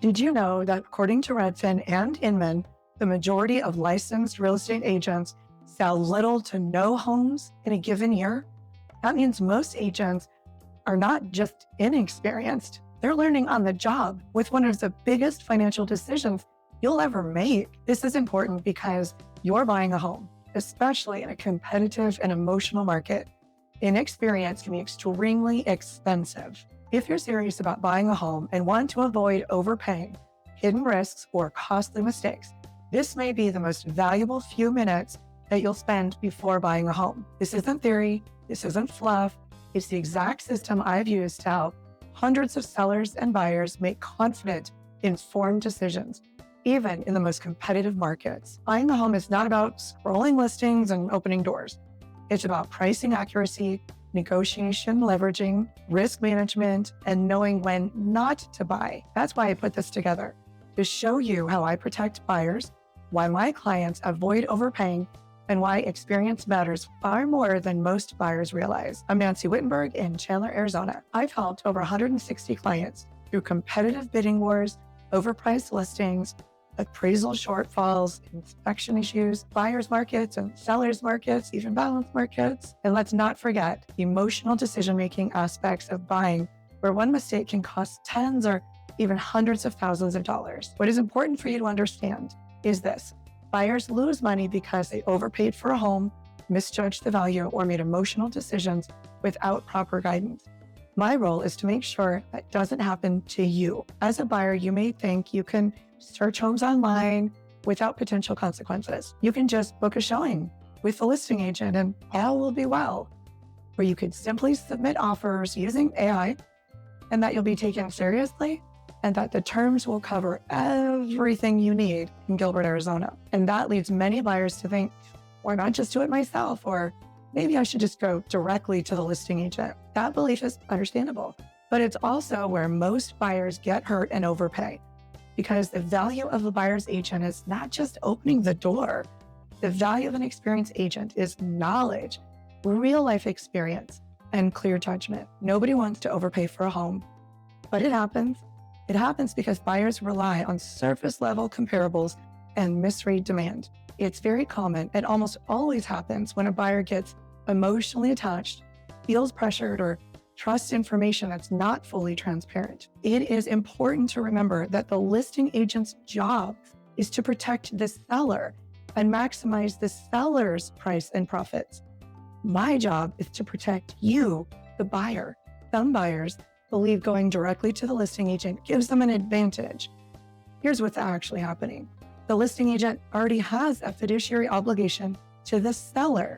Did you know that according to Redfin and Inman, the majority of licensed real estate agents sell little to no homes in a given year? That means most agents are not just inexperienced, they're learning on the job with one of the biggest financial decisions you'll ever make. This is important because you're buying a home, especially in a competitive and emotional market. Inexperience can be extremely expensive. If you're serious about buying a home and want to avoid overpaying, hidden risks, or costly mistakes, this may be the most valuable few minutes that you'll spend before buying a home. This isn't theory, this isn't fluff, it's the exact system I've used to help hundreds of sellers and buyers make confident, informed decisions, even in the most competitive markets. Buying a home is not about scrolling listings and opening doors. It's about pricing accuracy, negotiation, leveraging, risk management, and knowing when not to buy. That's why I put this together, to show you how I protect buyers, why my clients avoid overpaying, and why experience matters far more than most buyers realize. I'm Nancy Wittenberg in Chandler, Arizona. I've helped over 160 clients through competitive bidding wars, overpriced listings, appraisal shortfalls, inspection issues, buyers markets and sellers markets, even balance markets. And let's not forget the emotional decision-making aspects of buying, where one mistake can cost tens or even hundreds of thousands of dollars. What is important for you to understand is this: buyers lose money because they overpaid for a home, misjudged the value, or made emotional decisions without proper guidance. My role is to make sure that doesn't happen to you. As a buyer, you may think you can search homes online without potential consequences. You can just book a showing with the listing agent and all will be well. Or you could simply submit offers using AI and that you'll be taken seriously and that the terms will cover everything you need in Gilbert, Arizona. And that leads many buyers to think, why not just do it myself? Or maybe I should just go directly to the listing agent. That belief is understandable, but it's also where most buyers get hurt and overpay, because the value of a buyer's agent is not just opening the door. The value of an experienced agent is knowledge, real life experience, and clear judgment. Nobody wants to overpay for a home, but it happens. It happens because buyers rely on surface level comparables and misread demand. It's very common and almost always happens when a buyer gets emotionally attached, feels pressured, or trusts information that's not fully transparent. It is important to remember that the listing agent's job is to protect the seller and maximize the seller's price and profits. My job is to protect you, the buyer. Some buyers believe going directly to the listing agent gives them an advantage. Here's what's actually happening. The listing agent already has a fiduciary obligation to the seller.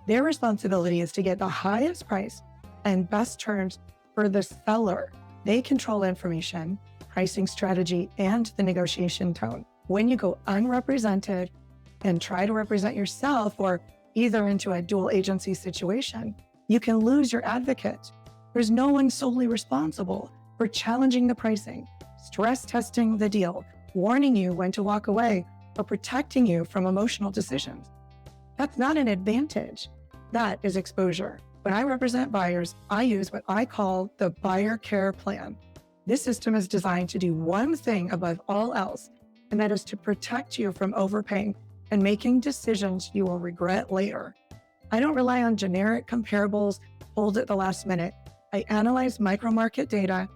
Their responsibility is to get the highest price and best terms for the seller. They control information, pricing strategy, and the negotiation tone. When you go unrepresented and try to represent yourself or either into a dual agency situation, you can lose your advocate. There's no one solely responsible for challenging the pricing, stress testing the deal, warning you when to walk away, or protecting you from emotional decisions. That's not an advantage. That is exposure. When I represent buyers, I use what I call the buyer care plan. This system is designed to do one thing above all else, and that is to protect you from overpaying and making decisions you will regret later. I don't rely on generic comparables pulled at the last minute. I analyze micro-market data,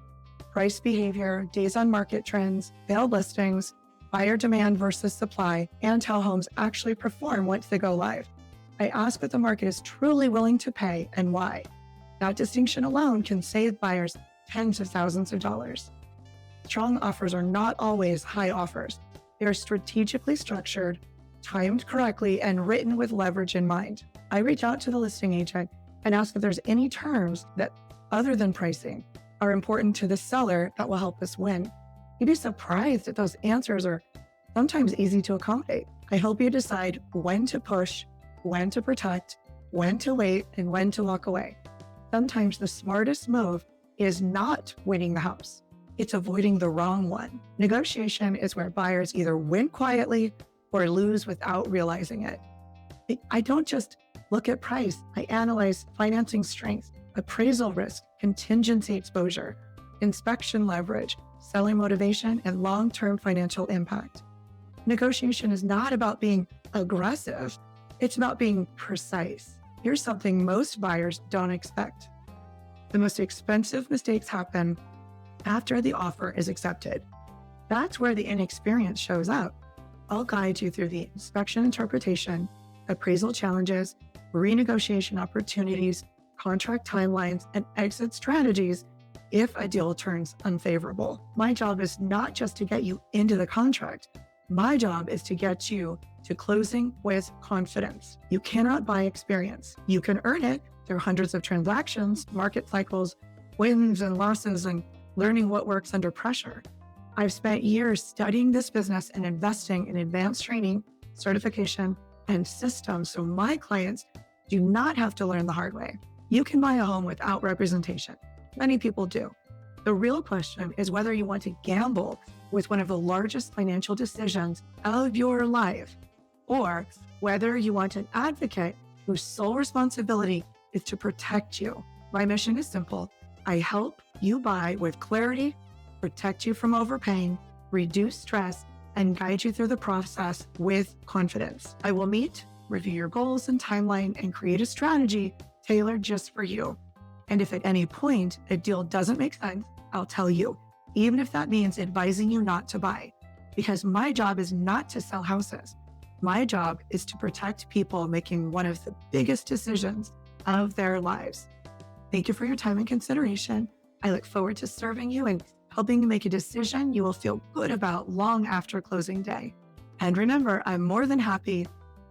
price behavior, days on market trends, failed listings, buyer demand versus supply, and how homes actually perform once they go live. I ask what the market is truly willing to pay and why. That distinction alone can save buyers tens of thousands of dollars. Strong offers are not always high offers. They are strategically structured, timed correctly, and written with leverage in mind. I reach out to the listing agent and ask if there's any terms that, other than pricing, are important to the seller that will help us win. You'd be surprised that those answers are sometimes easy to accommodate. I help you decide when to push, when to protect, when to wait, and when to walk away. Sometimes the smartest move is not winning the house. It's avoiding the wrong one. Negotiation is where buyers either win quietly or lose without realizing it. I don't just look at price. I analyze financing strength, appraisal risk, contingency exposure, inspection leverage, selling motivation, and long-term financial impact. Negotiation is not about being aggressive. It's about being precise. Here's something most buyers don't expect. The most expensive mistakes happen after the offer is accepted. That's where the inexperience shows up. I'll guide you through the inspection interpretation, appraisal challenges, renegotiation opportunities, contract timelines, and exit strategies if a deal turns unfavorable. My job is not just to get you into the contract. My job is to get you to closing with confidence. You cannot buy experience. You can earn it through hundreds of transactions, market cycles, wins and losses, and learning what works under pressure. I've spent years studying this business and investing in advanced training, certification, and systems so my clients do not have to learn the hard way. You can buy a home without representation. Many people do. The real question is whether you want to gamble with one of the largest financial decisions of your life, or whether you want an advocate whose sole responsibility is to protect you. My mission is simple. I help you buy with clarity, protect you from overpaying, reduce stress, and guide you through the process with confidence. I will meet, review your goals and timeline, and create a strategy tailored just for you. And if at any point a deal doesn't make sense, I'll tell you, even if that means advising you not to buy. Because my job is not to sell houses. My job is to protect people making one of the biggest decisions of their lives. Thank you for your time and consideration. I look forward to serving you and helping you make a decision you will feel good about long after closing day. And remember, I'm more than happy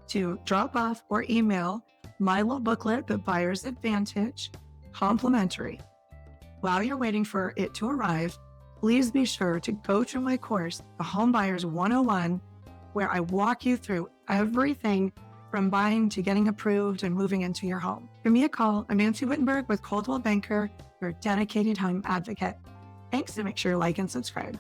to drop off or email my little booklet, The Buyer's Advantage, complimentary. While you're waiting for it to arrive, please be sure to go to my course, The Home Buyers 101, where I walk you through everything from buying to getting approved and moving into your home. Give me a call. I'm Nancy Wittenberg with Coldwell Banker, your dedicated home advocate. Thanks, and make sure you like and subscribe.